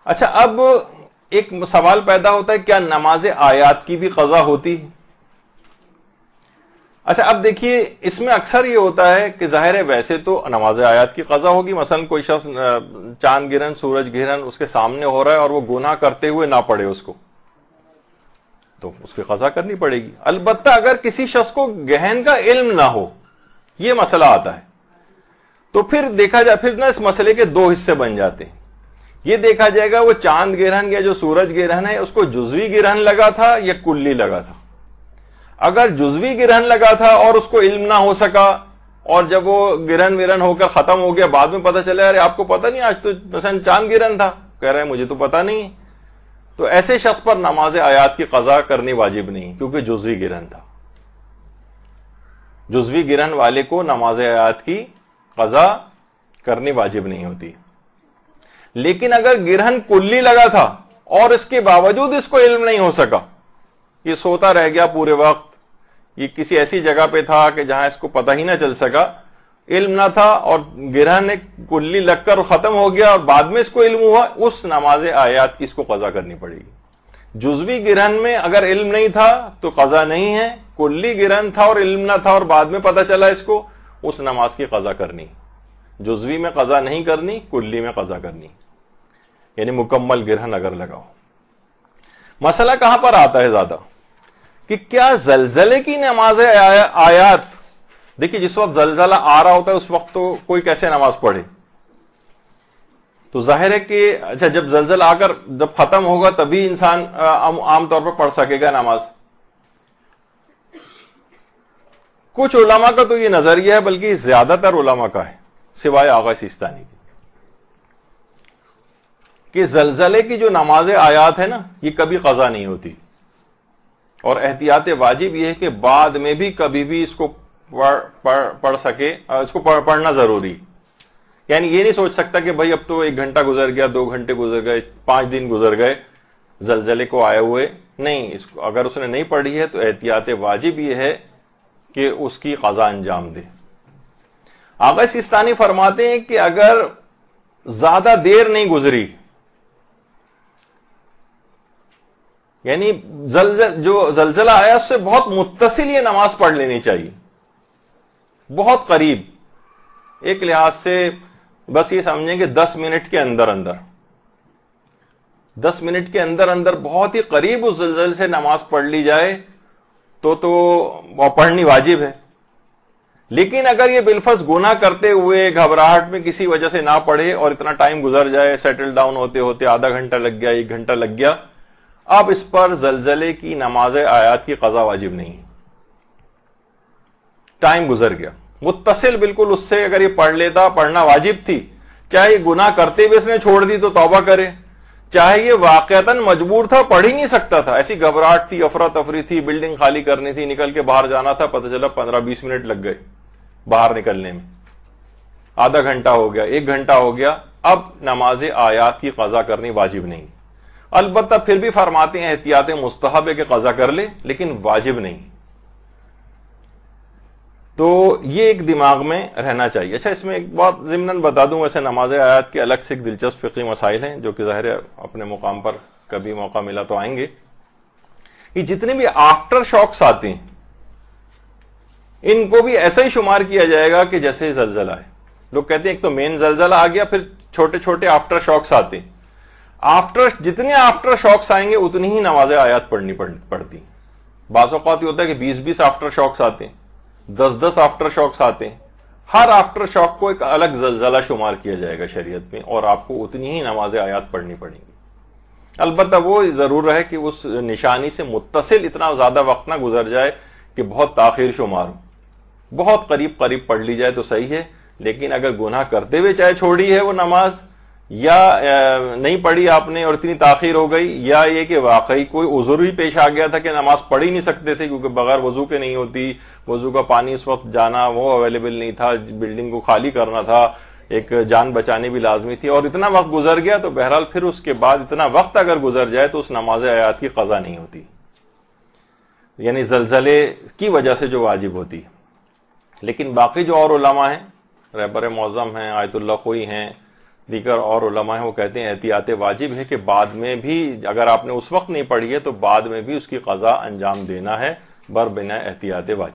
اچھا، اب ایک سوال پیدا ہوتا ہے، کیا نماز آیات کی بھی قضا ہوتی ہے؟ اچھا، اب دیکھیے اس میں اکثر یہ ہوتا ہے کہ ظاہر ہے ویسے تو نماز آیات کی قضا ہوگی، مثلا کوئی شخص چاند گرہن سورج گرہن اس کے سامنے ہو رہا ہے اور وہ گناہ کرتے ہوئے نہ پڑے اس کو، تو اس کی قضا کرنی پڑے گی۔ البتہ اگر کسی شخص کو گہن کا علم نہ ہو، یہ مسئلہ آتا ہے، تو پھر دیکھا جائے، پھر نا اس مسئلے کے دو حصے بن جاتے ہیں۔ یہ دیکھا جائے گا وہ چاند گرہن یا جو سورج گرہن ہے اس کو جزوی گرہن لگا تھا یا کلی لگا تھا۔ اگر جزوی گرہن لگا تھا اور اس کو علم نہ ہو سکا، اور جب وہ گرہن ورہن ہو کر ختم ہو گیا، بعد میں پتہ چلا ارے آپ کو پتہ نہیں آج تو مثلا چاند گرہن تھا، کہہ رہے ہیں مجھے تو پتہ نہیں، تو ایسے شخص پر نماز آیات کی قضا کرنی واجب نہیں، کیونکہ جزوی گرہن تھا۔ جزوی گرہن والے کو نماز آیات کی قضا کرنی واجب نہیں ہوتی۔ لیکن اگر گرہن کلی لگا تھا اور اس کے باوجود اس کو علم نہیں ہو سکا، یہ سوتا رہ گیا پورے وقت، یہ کسی ایسی جگہ پہ تھا کہ جہاں اس کو پتہ ہی نہ چل سکا، علم نہ تھا، اور گرہن ایک کلی لگ کر ختم ہو گیا اور بعد میں اس کو علم ہوا، اس نماز آیات کی اس کو قضا کرنی پڑے گی۔ جزوی گرہن میں اگر علم نہیں تھا تو قضا نہیں ہے، کلی گرہن تھا اور علم نہ تھا اور بعد میں پتہ چلا اس کو، اس نماز کی قضا کرنی۔ جزوی میں قضا نہیں کرنی، کلی میں قضا کرنی، یعنی مکمل گرہن اگر لگاؤ۔ مسئلہ کہاں پر آتا ہے زیادہ کہ کیا زلزلے کی نماز آیات، دیکھیے جس وقت زلزلہ آ رہا ہوتا ہے اس وقت تو کوئی کیسے نماز پڑھے؟ تو ظاہر ہے کہ اچھا جب زلزلہ آ کر جب ختم ہوگا تبھی انسان عام طور پر پڑھ سکے گا نماز۔ کچھ علماء کا تو یہ نظریہ ہے، بلکہ زیادہ تر علماء کا ہے سوائے آغا سیستانی کی، کہ زلزلے کی جو نماز آیات ہے نا یہ کبھی قضا نہیں ہوتی، اور احتیاط واجب یہ ہے کہ بعد میں بھی کبھی بھی اس کو پڑھ سکے، اس کو پڑھنا ضروری۔ یعنی یہ نہیں سوچ سکتا کہ بھائی اب تو 1 گھنٹہ گزر گیا، 2 گھنٹے گزر گئے، 5 دن گزر گئے زلزلے کو آئے ہوئے، نہیں، اس کو اگر اس نے نہیں پڑھی ہے تو احتیاط واجب یہ ہے کہ اس کی قضا انجام دے۔ آغا سیستانی فرماتے ہیں کہ اگر زیادہ دیر نہیں گزری، یعنی جو زلزلہ آیا اس سے بہت متصل یہ نماز پڑھ لینی چاہیے، بہت قریب، ایک لحاظ سے بس یہ سمجھیں کہ 10 منٹ کے اندر 10 منٹ کے اندر بہت ہی قریب اس زلزلے سے نماز پڑھ لی جائے تو وہ پڑھنی واجب ہے۔ لیکن اگر یہ بالفرض گناہ کرتے ہوئے گھبراہٹ میں کسی وجہ سے نہ پڑھے اور اتنا ٹائم گزر جائے، سیٹل ڈاؤن ہوتے ہوتے آدھا گھنٹہ لگ گیا، 1 گھنٹہ لگ گیا، اب اس پر زلزلے کی نماز آیات کی قضا واجب نہیں ہے، ٹائم گزر گیا۔ متصل بالکل اس سے اگر یہ پڑھ لیتا، پڑھنا واجب تھی، چاہے یہ گناہ کرتے ہوئے اس نے چھوڑ دی تو توبہ کرے، چاہے یہ واقعتاً مجبور تھا، پڑھ ہی نہیں سکتا تھا، ایسی گھبراہٹ تھی، افراتفری تھی، بلڈنگ خالی کرنی تھی، نکل کے باہر جانا تھا، پتہ چلا 15-20 منٹ لگ گئے باہر نکلنے میں، آدھا گھنٹہ ہو گیا، 1 گھنٹہ ہو گیا، اب نماز آیات کی قضا کرنی واجب نہیں۔ البتہ پھر بھی فرماتے ہیں احتیاط مستحب ہے کہ قضا کر لے، لیکن واجب نہیں۔ تو یہ ایک دماغ میں رہنا چاہیے۔ اچھا، اس میں ایک بات ضمناً بتا دوں، ویسے نماز آیات کے الگ سے ایک دلچسپ فقہی مسائل ہیں جو کہ ظاہر ہے اپنے مقام پر کبھی موقع ملا تو آئیں گے۔ یہ جتنے بھی آفٹر شاکس آتے ہیں ان کو بھی ایسا ہی شمار کیا جائے گا کہ جیسے زلزلہ ہے۔ لوگ کہتے ہیں ایک تو مین زلزلہ آ گیا، پھر چھوٹے چھوٹے آفٹر شاکس آتے ہیں، جتنے آفٹر شاکس آئیں گے اتنی ہی نماز آیات پڑھنی پڑتی۔ بعض اوقات یہ ہوتا ہے کہ 20-20 آفٹر شاکس آتے ہیں، 10-10 آفٹر شاکس آتے ہیں، ہر آفٹر شاک کو ایک الگ زلزلہ شمار کیا جائے گا شریعت میں، اور آپ کو اتنی ہی نماز آیات پڑھنی پڑیں گی۔ البتہ وہ ضرور ہے کہ اس نشانی سے متصل اتنا زیادہ وقت نہ گزر جائے کہ بہت تاخیر شمار ہو، بہت قریب پڑھ لی جائے تو صحیح ہے۔ لیکن اگر گناہ کرتے ہوئے چاہے چھوڑی ہے وہ نماز، یا نہیں پڑھی آپ نے اور اتنی تاخیر ہو گئی، یا یہ کہ واقعی کوئی عذر ہی پیش آ گیا تھا کہ نماز پڑھ ہی نہیں سکتے تھے کیونکہ بغیر وضو کے نہیں ہوتی، وضو کا پانی اس وقت جانا وہ اویلیبل نہیں تھا، بلڈنگ کو خالی کرنا تھا، ایک جان بچانی بھی لازمی تھی، اور اتنا وقت گزر گیا، تو بہرحال پھر اس کے بعد اتنا وقت اگر گزر جائے تو اس نماز آیات کی قضا نہیں ہوتی، یعنی زلزلے کی وجہ سے جو واجب ہوتی۔ لیکن باقی جو اور علماء ہیں، رہبر معظم ہیں، آیت اللہ خوئی ہیں، دیگر اور علماء ہیں وہ کہتے ہیں احتیاط واجب ہے کہ بعد میں بھی اگر آپ نے اس وقت نہیں پڑھی ہے تو بعد میں بھی اس کی قضا انجام دینا ہے بر بنا احتیاط واجب.